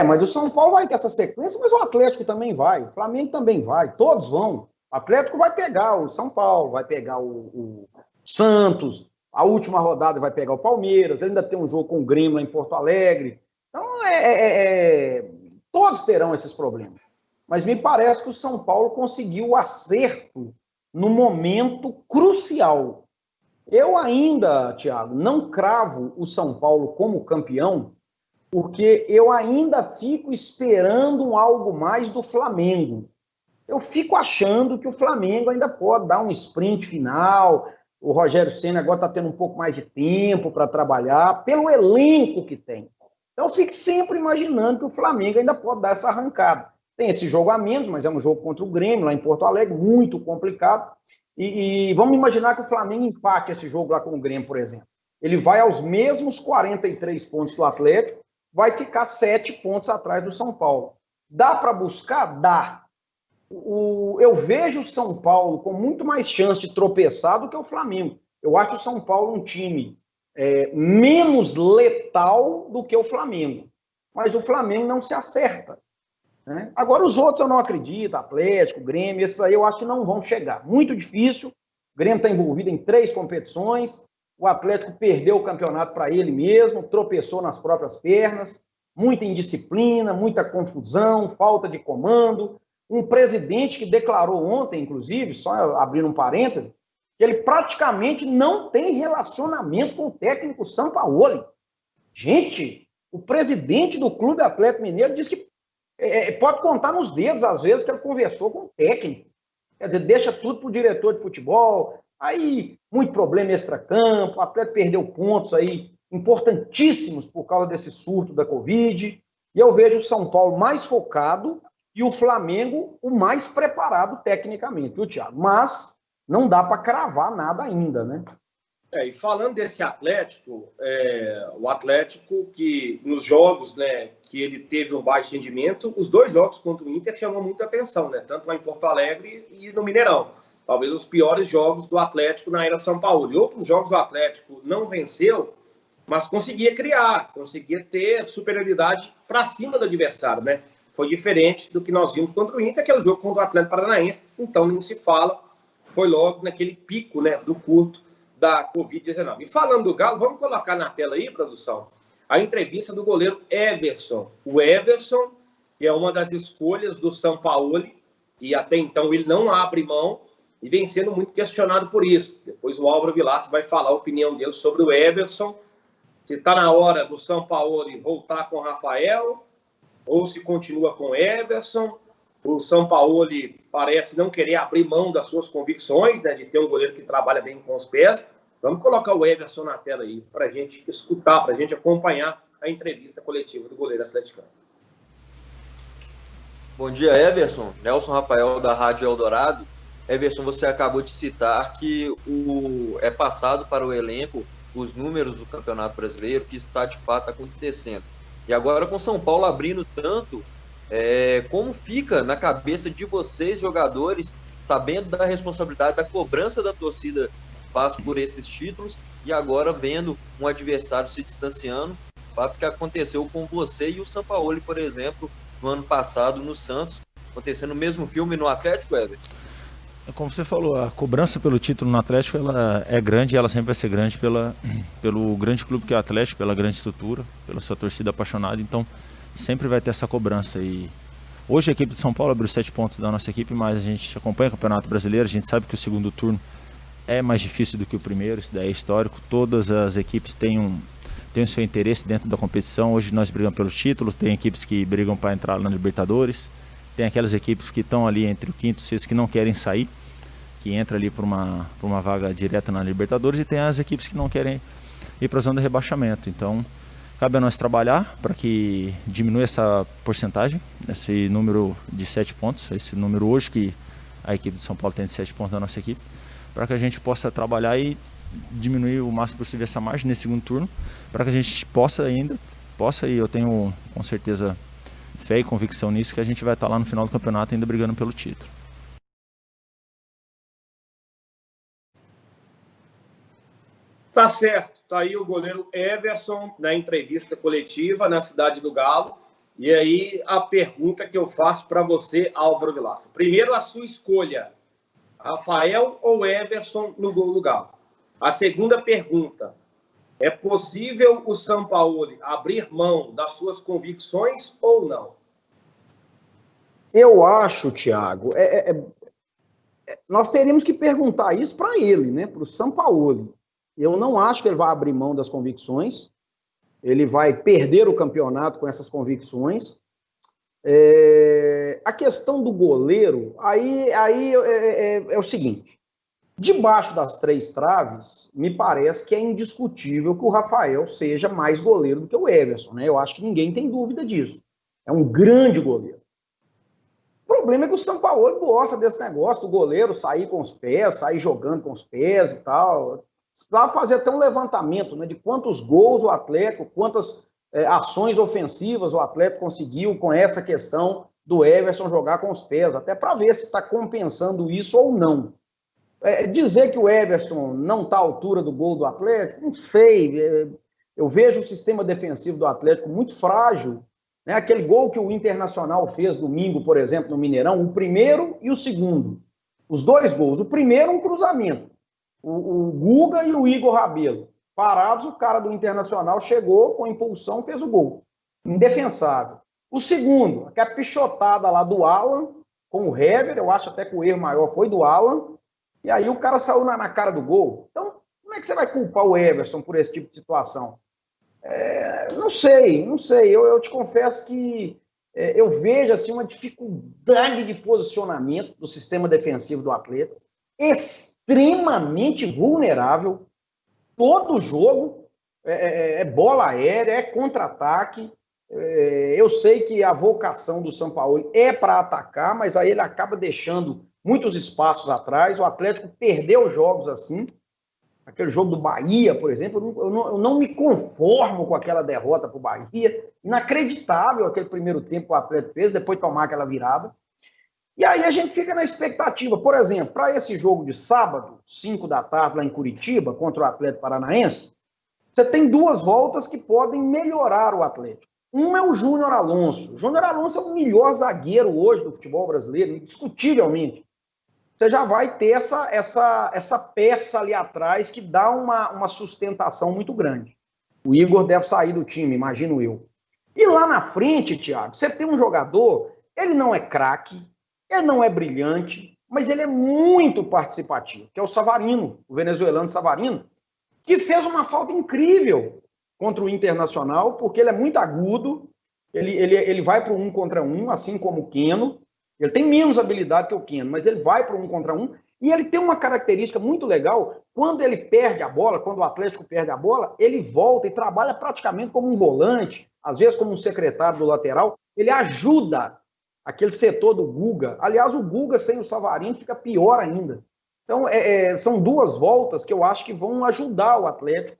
Mas o São Paulo vai ter essa sequência, mas o Atlético também vai, o Flamengo também vai, todos vão. O Atlético vai pegar o São Paulo, vai pegar o Santos, a última rodada vai pegar o Palmeiras, ainda tem um jogo com o Grêmio lá em Porto Alegre. Então, todos terão esses problemas. Mas me parece que o São Paulo conseguiu o acerto no momento crucial. Eu ainda, Thiago, não cravo o São Paulo como campeão, porque eu ainda fico esperando algo mais do Flamengo. Eu fico achando que o Flamengo ainda pode dar um sprint final. O Rogério Ceni agora está tendo um pouco mais de tempo para trabalhar, pelo elenco que tem. Então eu fico sempre imaginando que o Flamengo ainda pode dar essa arrancada. Tem esse jogo a menos, mas é um jogo contra o Grêmio, lá em Porto Alegre, muito complicado. E vamos imaginar que o Flamengo empate esse jogo lá com o Grêmio, por exemplo. Ele vai aos mesmos 43 pontos do Atlético, vai ficar 7 pontos atrás do São Paulo. Dá para buscar? Dá. Eu vejo o São Paulo com muito mais chance de tropeçar do que o Flamengo. Eu acho o São Paulo um time menos letal do que o Flamengo. Mas o Flamengo não se acerta, né? Agora, os outros eu não acredito, Atlético, Grêmio, esses aí eu acho que não vão chegar. Muito difícil. O Grêmio está envolvido em 3 competições. O Atlético perdeu o campeonato para ele mesmo, tropeçou nas próprias pernas. Muita indisciplina, muita confusão, falta de comando. Um presidente que declarou ontem, inclusive, só abrindo um parêntese, que ele praticamente não tem relacionamento com o técnico Sampaoli. Gente, o presidente do Clube Atlético Mineiro disse que pode contar nos dedos, às vezes, que ele conversou com o técnico. Quer dizer, deixa tudo para o diretor de futebol. Aí, muito problema extracampo, o Atlético perdeu pontos aí importantíssimos por causa desse surto da Covid. E eu vejo o São Paulo mais focado e o Flamengo o mais preparado tecnicamente, viu, Thiago? Mas não dá para cravar nada ainda, né? E falando desse Atlético, o Atlético que nos jogos, né, que ele teve um baixo rendimento, os 2 jogos contra o Inter chamam muita atenção, né? Tanto lá em Porto Alegre e no Mineirão. Talvez os piores jogos do Atlético na era São Paulo. E outros jogos o Atlético não venceu, mas conseguia criar, conseguia ter superioridade para cima do adversário, né? foi diferente do que nós vimos contra o Inter, aquele jogo contra o Atlético Paranaense, então nem se fala, foi logo naquele pico, né, do curto da Covid-19. E falando do Galo, vamos colocar na tela aí, produção, a entrevista do goleiro Everson. O Everson, que é uma das escolhas do Sampaoli, e até então ele não abre mão, e vem sendo muito questionado por isso. Depois o Álvaro Vilaça vai falar a opinião dele sobre o Everson, se está na hora do Sampaoli voltar com o Rafael, ou se continua com o Everson. O Sampaoli parece não querer abrir mão das suas convicções, né, de ter um goleiro que trabalha bem com os pés. Vamos colocar o Everson na tela aí, para a gente escutar, para a gente acompanhar a entrevista coletiva do goleiro atleticano. Bom dia, Everson. Nelson Rafael, da Rádio Eldorado. Everson, você acabou de citar que é passado para o elenco os números do Campeonato Brasileiro, que está de fato acontecendo. E agora com São Paulo abrindo tanto, como fica na cabeça de vocês, jogadores, sabendo da responsabilidade, da cobrança da torcida faz por esses títulos, e agora vendo um adversário se distanciando, o fato que aconteceu com você e o Sampaoli, por exemplo, no ano passado no Santos, acontecendo o mesmo filme no Atlético, Everton? Como você falou, a cobrança pelo título no Atlético ela é grande e ela sempre vai ser grande pelo grande clube que é o Atlético, pela grande estrutura, pela sua torcida apaixonada, então sempre vai ter essa cobrança. E hoje a equipe de São Paulo abriu 7 pontos da nossa equipe, mas a gente acompanha o Campeonato Brasileiro, a gente sabe que o segundo turno é mais difícil do que o primeiro, isso daí é histórico, todas as equipes têm o seu interesse dentro da competição. Hoje nós brigamos pelos títulos, tem equipes que brigam para entrar na Libertadores, tem aquelas equipes que estão ali entre o quinto e o sexto que não querem sair, que entra ali por uma vaga direta na Libertadores, e tem as equipes que não querem ir para a zona de rebaixamento. Então cabe a nós trabalhar para que diminua essa porcentagem, esse número de 7 pontos, esse número hoje que a equipe de São Paulo tem de 7 pontos da nossa equipe, para que a gente possa trabalhar e diminuir o máximo possível essa margem nesse segundo turno, para que a gente possa, e eu tenho com certeza fé e convicção nisso, que a gente vai estar lá no final do campeonato ainda brigando pelo título. Tá certo, tá aí o goleiro Everson na entrevista coletiva na Cidade do Galo. E aí a pergunta que eu faço para você, Álvaro Vilaça. Primeiro, a sua escolha, Rafael ou Everson no gol do Galo? A segunda pergunta, é possível o Sampaoli abrir mão das suas convicções ou não? Eu acho, Thiago, nós teríamos que perguntar isso para ele, né, para o Sampaoli. Eu não acho que ele vai abrir mão das convicções, ele vai perder o campeonato com essas convicções. A questão do goleiro, aí é o seguinte, debaixo das 3 traves, me parece que é indiscutível que o Rafael seja mais goleiro do que o Everson, né? Eu acho que ninguém tem dúvida disso. É um grande goleiro. O problema é que o Sampaoli gosta desse negócio do goleiro sair com os pés, sair jogando com os pés e tal. Precisava fazer até um levantamento, né, de quantos gols o Atlético, quantas ações ofensivas o Atlético conseguiu com essa questão do Everson jogar com os pés, até para ver se está compensando isso ou não. Dizer que o Everson não está à altura do gol do Atlético, não sei. Eu vejo o sistema defensivo do Atlético muito frágil, né? Aquele gol que o Internacional fez domingo, por exemplo, no Mineirão, o primeiro e o segundo. Os 2 gols. O primeiro, um cruzamento. O Guga e o Igor Rabelo parados, o cara do Internacional chegou com impulsão, fez o gol. Indefensável. O segundo, aquela pichotada lá do Alan, com o Hever, eu acho até que o erro maior foi do Alan, e aí o cara saiu na cara do gol. Então, como é que você vai culpar o Everson por esse tipo de situação? Não sei. Eu te confesso que eu vejo assim, uma dificuldade de posicionamento do sistema defensivo do Atlético, extremamente vulnerável. Todo jogo é bola aérea, é contra-ataque. Eu sei que a vocação do Sampaoli é para atacar, mas aí ele acaba deixando muitos espaços atrás. O Atlético perdeu jogos assim. Aquele jogo do Bahia, por exemplo, eu não me conformo com aquela derrota para o Bahia. Inacreditável aquele primeiro tempo que o Atlético fez, depois tomar aquela virada. E aí a gente fica na expectativa. Por exemplo, para esse jogo de sábado, 5 da tarde, lá em Curitiba, contra o Atlético Paranaense, você tem 2 voltas que podem melhorar o Atlético. Um é o Júnior Alonso. O Júnior Alonso é o melhor zagueiro hoje do futebol brasileiro, indiscutivelmente. Você já vai ter essa peça ali atrás que dá uma sustentação muito grande. O Igor deve sair do time, imagino eu. E lá na frente, Thiago, você tem um jogador, ele não é craque, ele não é brilhante, mas ele é muito participativo, que é o Savarino, o venezuelano Savarino, que fez uma falta incrível contra o Internacional, porque ele é muito agudo, ele vai para o 1 contra 1, assim como o Keno. Ele tem menos habilidade que o Keno, mas ele vai para o 1 contra 1, e ele tem uma característica muito legal, quando ele perde a bola, quando o Atlético perde a bola, ele volta e trabalha praticamente como um volante, às vezes como um secretário do lateral, ele ajuda aquele setor do Guga. Aliás, o Guga sem o Savarino fica pior ainda. Então, são duas voltas que eu acho que vão ajudar o Atlético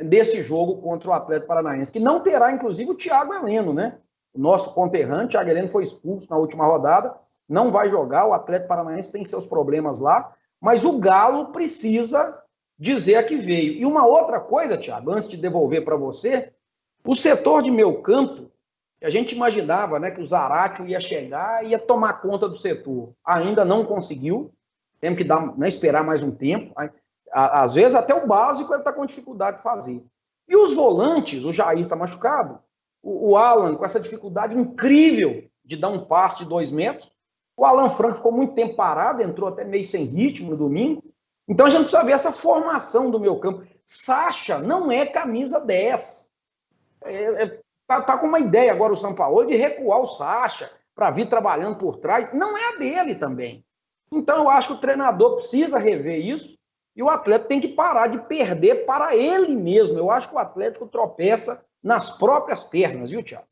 desse jogo contra o Atlético Paranaense, que não terá, inclusive, o Thiago Heleno, né? O nosso conterrâneo, Thiago Heleno, foi expulso na última rodada, não vai jogar, o Atlético Paranaense tem seus problemas lá, mas o Galo precisa dizer a que veio. E uma outra coisa, Thiago, antes de devolver para você, o setor de meio campo, a gente imaginava, né, que o Zaratio ia chegar e ia tomar conta do setor. Ainda não conseguiu, temos que esperar mais um tempo. Às vezes até o básico ele está com dificuldade de fazer. E os volantes, o Jair está machucado, o Alan com essa dificuldade incrível de dar um passe de 2 metros, o Alan Franco ficou muito tempo parado, entrou até meio sem ritmo no domingo. Então a gente precisa ver essa formação do meio campo. Sacha não é camisa 10. Tá com uma ideia agora o São Paulo de recuar o Sacha para vir trabalhando por trás. Não é a dele também. Então eu acho que o treinador precisa rever isso e o Atlético tem que parar de perder para ele mesmo. Eu acho que o Atlético tropeça nas próprias pernas, viu, Thiago?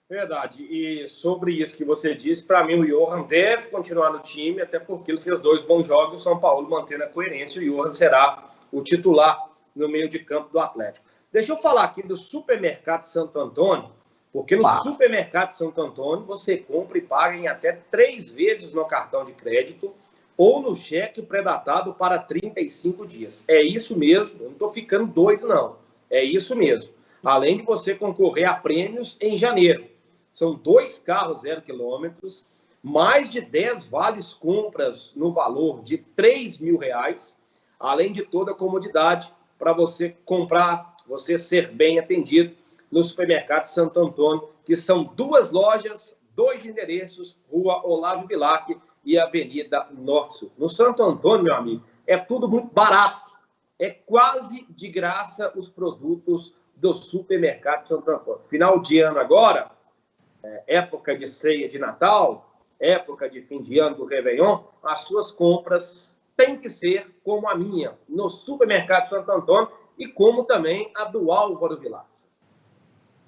Verdade. E sobre isso que você disse, para mim o Johan deve continuar no time, até porque ele fez 2 bons jogos, o São Paulo mantendo a coerência, o Johan será o titular no meio de campo do Atlético. Deixa eu falar aqui do Supermercado Santo Antônio, porque no Supermercado Santo Antônio você compra e paga em até 3 vezes no cartão de crédito ou no cheque pré-datado para 35 dias. É isso mesmo, eu não estou ficando doido não, é isso mesmo. Além de você concorrer a prêmios em janeiro. São 2 carros 0 quilômetros, mais de 10 vales compras no valor de R$3.000, além de toda a comodidade para você comprar, você ser bem atendido no Supermercado Santo Antônio, que são 2 lojas, 2 endereços, Rua Olavo Bilac e Avenida Norte-Sul. No Santo Antônio, meu amigo, é tudo muito barato. É quase de graça os produtos do Supermercado Santo Antônio. Final de ano agora, época de ceia de Natal, época de fim de ano do Réveillon, as suas compras têm que ser como a minha, no Supermercado Santo Antônio, e como também a do Álvaro Vilaça.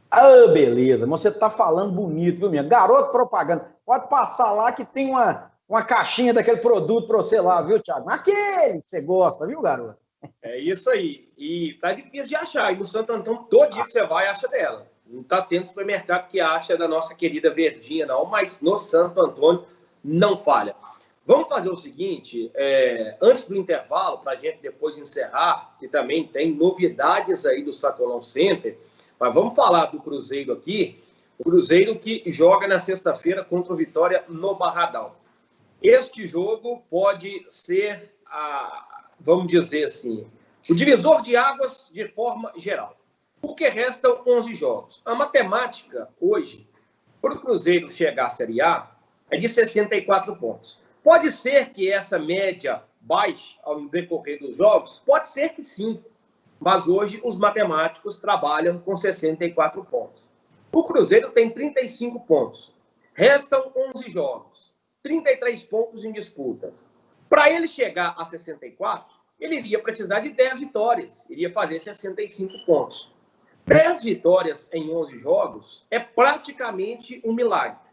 Ah, beleza. Você tá falando bonito, viu, minha? Garoto propaganda. Pode passar lá que tem uma caixinha daquele produto para você lá, viu, Thiago? Aquele que você gosta, viu, garoto? É isso aí. E tá difícil de achar. E no Santo Antônio, todo dia que você vai, acha dela. Não tá tendo supermercado que acha da nossa querida Verdinha, não. Mas no Santo Antônio, não falha. Vamos fazer o seguinte, antes do intervalo, para a gente depois encerrar, que também tem novidades aí do Sacolão Center, mas vamos falar do Cruzeiro aqui, o Cruzeiro que joga na sexta-feira contra o Vitória no Barradão. Este jogo pode ser, vamos dizer assim, o divisor de águas de forma geral, porque restam 11 jogos. A matemática hoje, para o Cruzeiro chegar à Série A, é de 64 pontos. Pode ser que essa média baixe ao decorrer dos jogos? Pode ser que sim. Mas hoje os matemáticos trabalham com 64 pontos. O Cruzeiro tem 35 pontos. Restam 11 jogos. 33 pontos em disputas. Para ele chegar a 64, ele iria precisar de 10 vitórias. Iria fazer 65 pontos. 10 vitórias em 11 jogos é praticamente um milagre.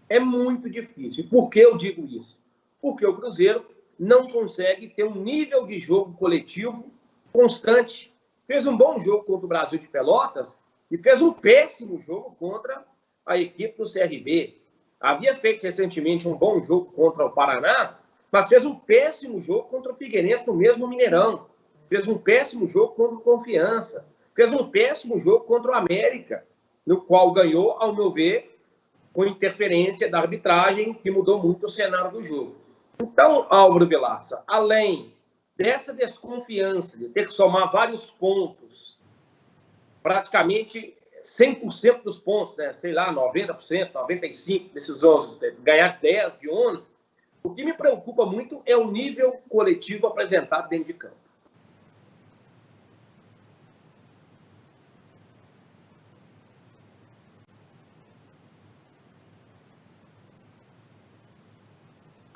É muito difícil. E por que eu digo isso? Porque o Cruzeiro não consegue ter um nível de jogo coletivo constante. Fez um bom jogo contra o Brasil de Pelotas e fez um péssimo jogo contra a equipe do CRB. Havia feito recentemente um bom jogo contra o Paraná, mas fez um péssimo jogo contra o Figueirense no mesmo Mineirão. Fez um péssimo jogo contra o Confiança. Fez um péssimo jogo contra o América. no qual ganhou, ao meu ver, com interferência da arbitragem, que mudou muito o cenário do jogo. Então, Álvaro Vilaça, além dessa desconfiança de ter que somar vários pontos, praticamente 100% dos pontos, né? Sei lá, 90%, 95% desses 11, ganhar 10 de 11, o que me preocupa muito é o nível coletivo apresentado dentro de campo.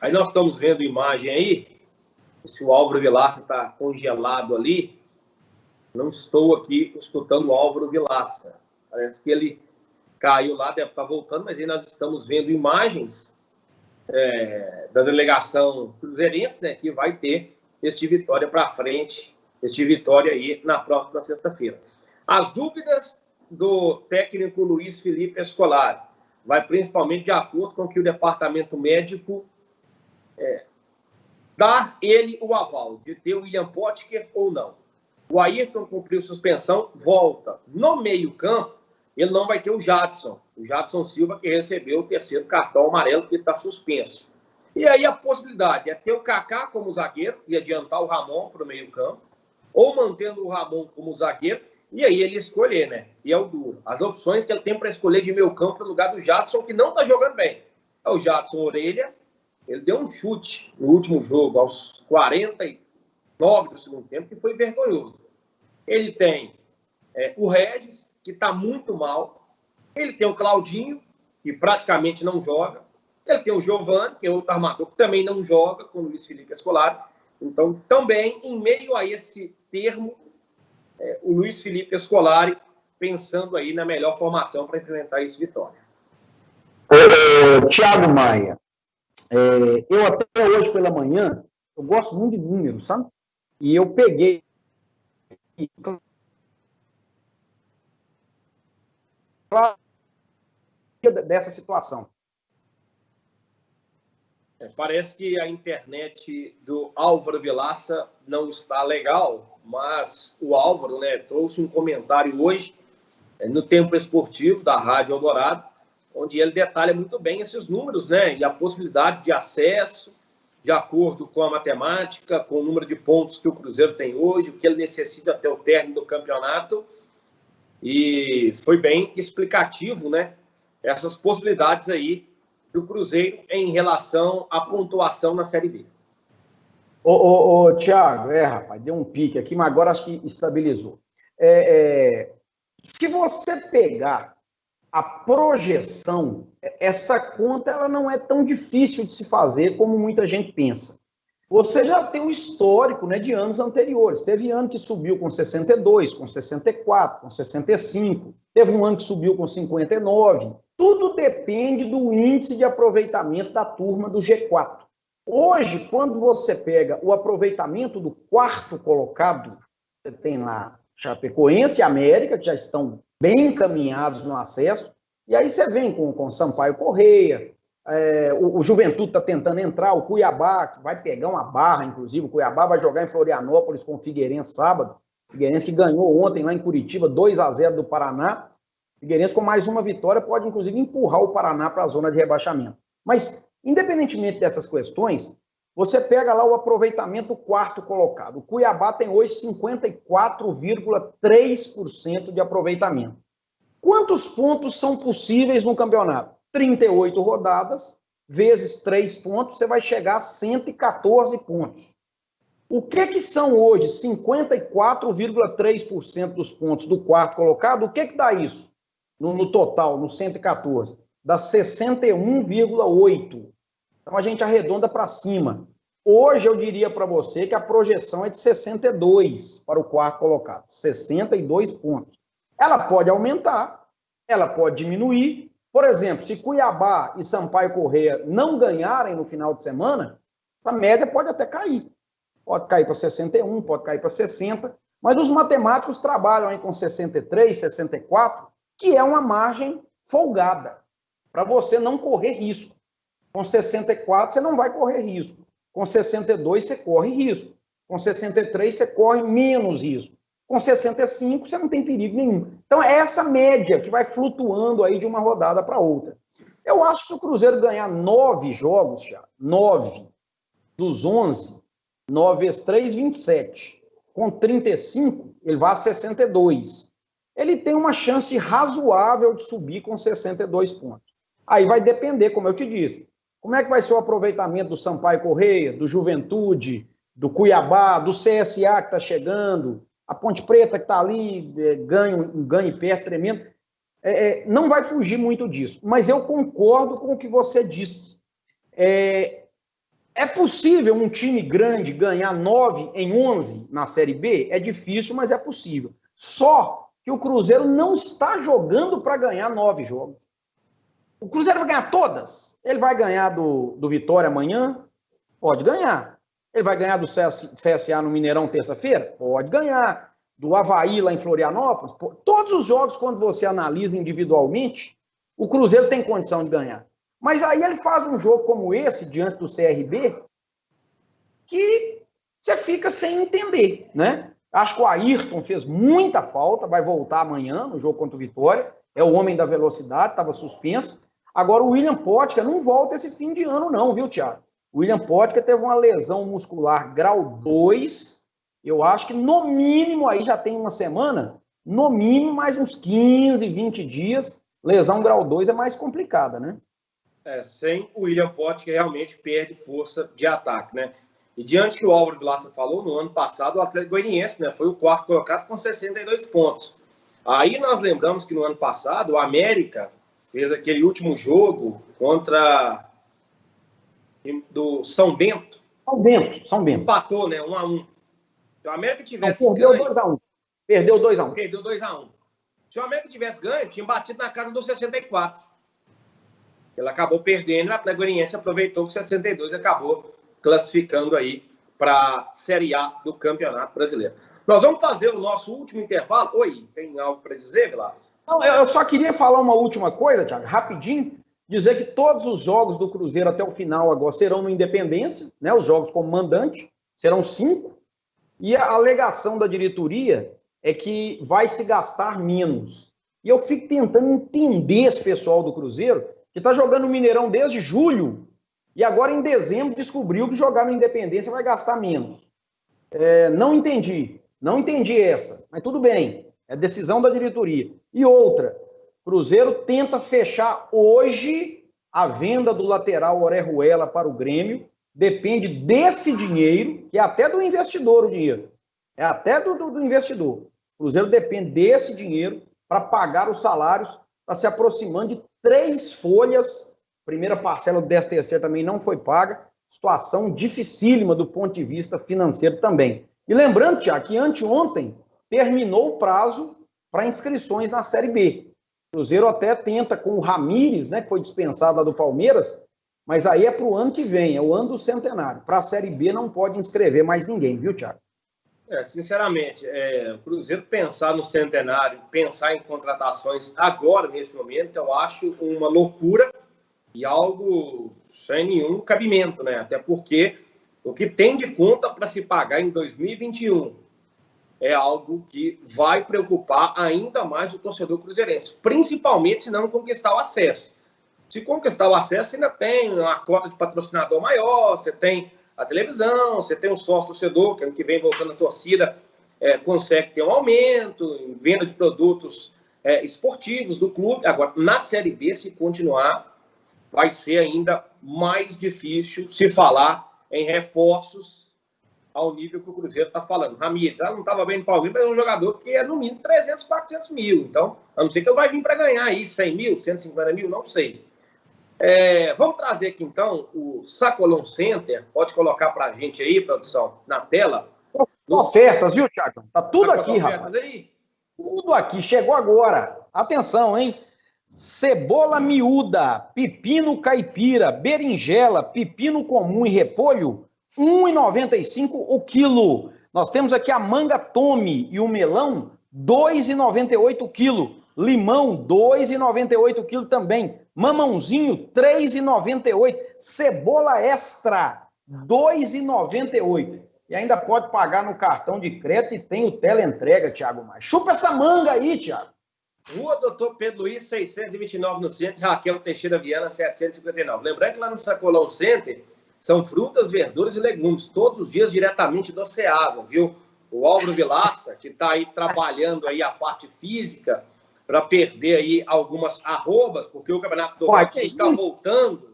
Aí nós estamos vendo imagem aí, se o Álvaro Vilaça está congelado ali, não estou aqui escutando o Álvaro Vilaça. Parece que ele caiu lá, deve estar voltando, mas aí nós estamos vendo imagens da delegação cruzeirense, né, que vai ter este Vitória para frente, este Vitória aí na próxima sexta-feira. As dúvidas do técnico Luiz Felipe Scolari vai principalmente de acordo com que o departamento médico dar ele o aval de ter o William Potker ou não. O Ayrton cumpriu suspensão, volta. No meio-campo, ele não vai ter o Jadson Silva, que recebeu o terceiro cartão amarelo, que está suspenso. E aí a possibilidade é ter o Kaká como zagueiro e adiantar o Ramon para o meio-campo, ou mantendo o Ramon como zagueiro, e aí ele escolher, né? E é o duro. As opções que ele tem para escolher de meio-campo no lugar do Jadson, que não está jogando bem. É o Jadson Orelha. Ele deu um chute no último jogo, aos 49 do segundo tempo, que foi vergonhoso. Ele tem o Regis, que está muito mal. Ele tem o Claudinho, que praticamente não joga. Ele tem o Giovani, que é outro armador, que também não joga, com o Luiz Felipe Scolari. Então, também, em meio a esse termo, o Luiz Felipe Scolari pensando aí na melhor formação para enfrentar esse Vitória. Thiago Maia. Eu até hoje pela manhã, eu gosto muito de números, sabe? E eu peguei dessa situação. Parece que a internet do Álvaro Vilaça não está legal, mas o Álvaro, né, trouxe um comentário hoje no Tempo Esportivo da Rádio Eldorado, onde ele detalha muito bem esses números, né? E a possibilidade de acesso, de acordo com a matemática, com o número de pontos que o Cruzeiro tem hoje, o que ele necessita até o término do campeonato. E foi bem explicativo, né? Essas possibilidades aí do Cruzeiro em relação à pontuação na Série B. Thiago, rapaz, deu um pique aqui, mas agora acho que estabilizou. Se você pegar a projeção, essa conta ela não é tão difícil de se fazer como muita gente pensa. Você já tem um histórico, né, de anos anteriores. Teve ano que subiu com 62, com 64, com 65. Teve um ano que subiu com 59. Tudo depende do índice de aproveitamento da turma do G4. Hoje, quando você pega o aproveitamento do quarto colocado, você tem lá Chapecoense e América, que já estão bem encaminhados no acesso, e aí você vem com Sampaio Correia, o Juventude está tentando entrar, o Cuiabá, que vai pegar uma barra, inclusive, o Cuiabá vai jogar em Florianópolis com o Figueirense sábado, Figueirense que ganhou ontem lá em Curitiba, 2-0 do Paraná, Figueirense com mais uma vitória pode, inclusive, empurrar o Paraná para a zona de rebaixamento. Mas, independentemente dessas questões, você pega lá o aproveitamento do quarto colocado. O Cuiabá tem hoje 54,3% de aproveitamento. Quantos pontos são possíveis no campeonato? 38 rodadas, vezes 3 pontos, você vai chegar a 114 pontos. O que são hoje 54,3% dos pontos do quarto colocado? O que dá isso no total, no 114? Dá 61,8%. Então, a gente arredonda para cima. Hoje, eu diria para você que a projeção é de 62 para o quarto colocado. 62 pontos. Ela pode aumentar, ela pode diminuir. Por exemplo, se Cuiabá e Sampaio Correia não ganharem no final de semana, a média pode até cair. Pode cair para 61, pode cair para 60. Mas os matemáticos trabalham aí com 63, 64, que é uma margem folgada, para você não correr risco. Com 64, você não vai correr risco. Com 62, você corre risco. Com 63, você corre menos risco. Com 65, você não tem perigo nenhum. Então, é essa média que vai flutuando aí de uma rodada para outra. Eu acho que se o Cruzeiro ganhar 9 jogos, Thiago, 9 dos 11, 9 vezes 3, 27. Com 35, ele vai a 62. Ele tem uma chance razoável de subir com 62 pontos. Aí vai depender, como eu te disse, como é que vai ser o aproveitamento do Sampaio Correia, do Juventude, do Cuiabá, do CSA que está chegando, a Ponte Preta que está ali, ganho perto, tremendo. Não vai fugir muito disso. Mas eu concordo com o que você disse. É possível um time grande ganhar 9 em 11 na Série B? É difícil, mas é possível. Só que o Cruzeiro não está jogando para ganhar 9 jogos. O Cruzeiro vai ganhar todas? Ele vai ganhar do Vitória amanhã? Pode ganhar. Ele vai ganhar do CSA no Mineirão terça-feira? Pode ganhar. Do Avaí lá em Florianópolis? Todos os jogos, quando você analisa individualmente, o Cruzeiro tem condição de ganhar. Mas aí ele faz um jogo como esse, diante do CRB, que você fica sem entender, né? Acho que o Ayrton fez muita falta, vai voltar amanhã no jogo contra o Vitória, é o homem da velocidade, estava suspenso. Agora o William Potker não volta esse fim de ano não, viu, Thiago? O William Potker teve uma lesão muscular grau 2, eu acho que no mínimo, aí já tem uma semana, no mínimo mais uns 15, 20 dias, lesão grau 2 é mais complicada, né? Sem o William Potker realmente perde força de ataque, né? E diante que o Álvaro Vilaça falou, no ano passado o Atlético Goianiense, né, foi o quarto colocado com 62 pontos. Aí nós lembramos que no ano passado o América fez aquele último jogo contra do São Bento. São Bento. Empatou, né, 1-1. Se o América tivesse perdeu ganho... 2-1. Perdeu 2-1. Perdeu 2-1. Se o América tivesse ganho, tinha batido na casa dos 64. Ele acabou perdendo, o Atlético Goianiense aproveitou que 62 acabou classificando aí para a Série A do Campeonato Brasileiro. Nós vamos fazer o nosso último intervalo. Oi, tem algo para dizer, Vilas? Não, eu só queria falar uma última coisa, Thiago, rapidinho, dizer que todos os jogos do Cruzeiro até o final agora serão no Independência, né? Os jogos como mandante, serão 5, e a alegação da diretoria é que vai se gastar menos. E eu fico tentando entender esse pessoal do Cruzeiro, que está jogando no Mineirão desde julho, e agora em dezembro descobriu que jogar no Independência vai gastar menos. Não entendi essa, mas tudo bem, é decisão da diretoria. E outra, Cruzeiro tenta fechar hoje a venda do lateral Orejuela para o Grêmio, depende desse dinheiro, que é até do investidor o dinheiro, é até do investidor. O Cruzeiro depende desse dinheiro para pagar os salários, está se aproximando de 3 folhas. Primeira parcela do 13º também não foi paga. Situação dificílima do ponto de vista financeiro também. E lembrando, Tiago, que anteontem terminou o prazo para inscrições na Série B. O Cruzeiro até tenta com o Ramírez, né, que foi dispensado lá do Palmeiras, mas aí é para o ano que vem, é o ano do centenário. Para a Série B não pode inscrever mais ninguém, viu, Tiago? Sinceramente, o Cruzeiro pensar no centenário, pensar em contratações agora, nesse momento, eu acho uma loucura e algo sem nenhum cabimento, né? Até porque o que tem de conta para se pagar em 2021 é algo que vai preocupar ainda mais o torcedor cruzeirense, principalmente se não conquistar o acesso. Se conquistar o acesso, ainda tem uma cota de patrocinador maior, você tem a televisão, você tem um sócio-torcedor, que ano que vem, voltando a torcida, consegue ter um aumento em venda de produtos esportivos do clube. Agora, na Série B, se continuar, vai ser ainda mais difícil se falar em reforços ao nível que o Cruzeiro está falando. Ramírez, não estava bem no Palmeiras, mas é um jogador que é no mínimo 300, 400 mil. Então, a não ser que ele vai vir para ganhar aí 100 mil, 150 mil, não sei. Vamos trazer aqui, então, o Sacolão Center. Pode colocar para a gente aí, produção, na tela. Ofertas, viu, Thiago? Tá tudo Tá aqui, rapaz. Aí? Tudo aqui, chegou agora. Atenção, hein? Cebola miúda, pepino caipira, berinjela, pepino comum e repolho, R$ 1,95 o quilo. Nós temos aqui a manga tome e o melão, R$ 2,98 o quilo. Limão, R$ 2,98 o quilo também. Mamãozinho, R$ 3,98. Cebola extra, R$ 2,98. e ainda pode pagar no cartão de crédito e tem o teleentrega, Thiago Maia. Chupa essa manga aí, Thiago. Rua Doutor Pedro Luiz, 629 no centro, Raquel Teixeira Viana, 759. Lembrando que lá no Sacolão Center são frutas, verduras e legumes, todos os dias diretamente do Ceasa, viu? O Álvaro Vilaça, que está aí trabalhando aí a parte física para perder aí algumas arrobas, porque o Campeonato do Norte está voltando.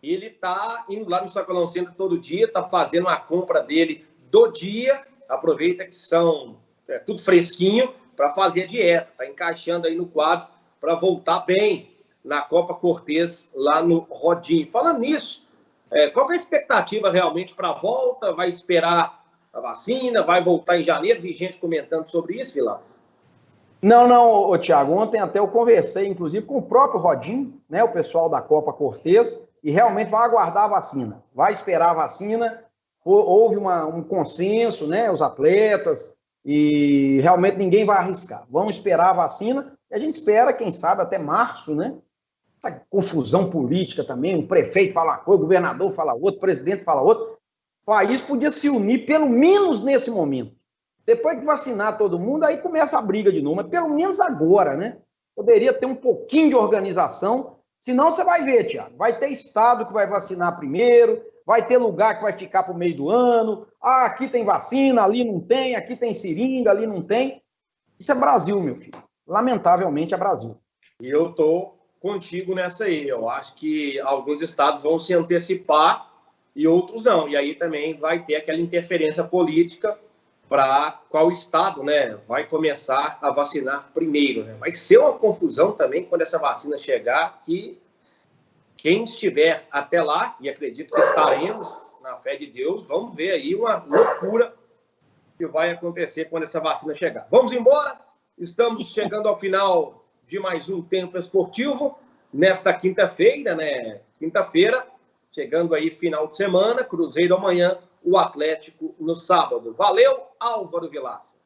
Ele está indo lá no Sacolão Center todo dia, está fazendo a compra dele do dia, aproveita que são tudo fresquinho para fazer a dieta, está encaixando aí no quadro para voltar bem na Copa Cortez lá no Rodinho. Falando nisso, qual é a expectativa realmente para a volta? Vai esperar a vacina? Vai voltar em janeiro? Vi gente comentando sobre isso, Vilas. Não, Thiago, ontem até eu conversei, inclusive, com o próprio Rodinho, né, o pessoal da Copa Cortez, e realmente vai aguardar a vacina, vai esperar a vacina. Houve um consenso, né, os atletas, e realmente ninguém vai arriscar. Vamos esperar a vacina, e a gente espera, quem sabe, até março, né? Essa confusão política também, o prefeito fala uma coisa, o governador fala outra, o presidente fala outra. O país podia se unir, pelo menos nesse momento. Depois que vacinar todo mundo, aí começa a briga de novo, mas pelo menos agora, né? Poderia ter um pouquinho de organização, senão você vai ver, Thiago, vai ter estado que vai vacinar primeiro, vai ter lugar que vai ficar para o meio do ano, aqui tem vacina, ali não tem, aqui tem seringa, ali não tem. Isso é Brasil, meu filho. Lamentavelmente é Brasil. E eu tô contigo nessa aí. Eu acho que alguns estados vão se antecipar e outros não. E aí também vai ter aquela interferência política para qual estado, né, vai começar a vacinar primeiro, né? Vai ser uma confusão também quando essa vacina chegar, que quem estiver até lá, e acredito que estaremos, na fé de Deus, vamos ver aí uma loucura que vai acontecer quando essa vacina chegar. Vamos embora? Estamos chegando ao final de mais um Tempo Esportivo, nesta quinta-feira, né? Quinta-feira, chegando aí final de semana, Cruzeiro amanhã, o Atlético no sábado. Valeu, Álvaro Vilaça.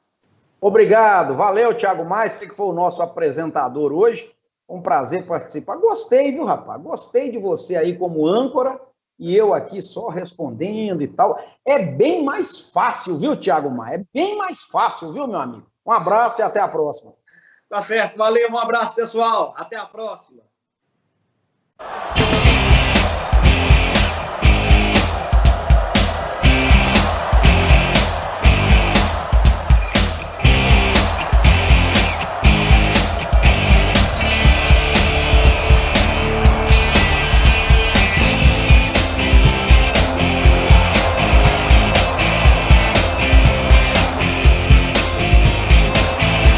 Obrigado, valeu, Thiago Maia, você que foi o nosso apresentador hoje. Um prazer participar. Gostei, viu, rapaz? Gostei de você aí como âncora e eu aqui só respondendo e tal. É bem mais fácil, viu, Thiago Maia? É bem mais fácil, viu, meu amigo? Um abraço e até a próxima. Tá certo, valeu, um abraço, pessoal. Até a próxima.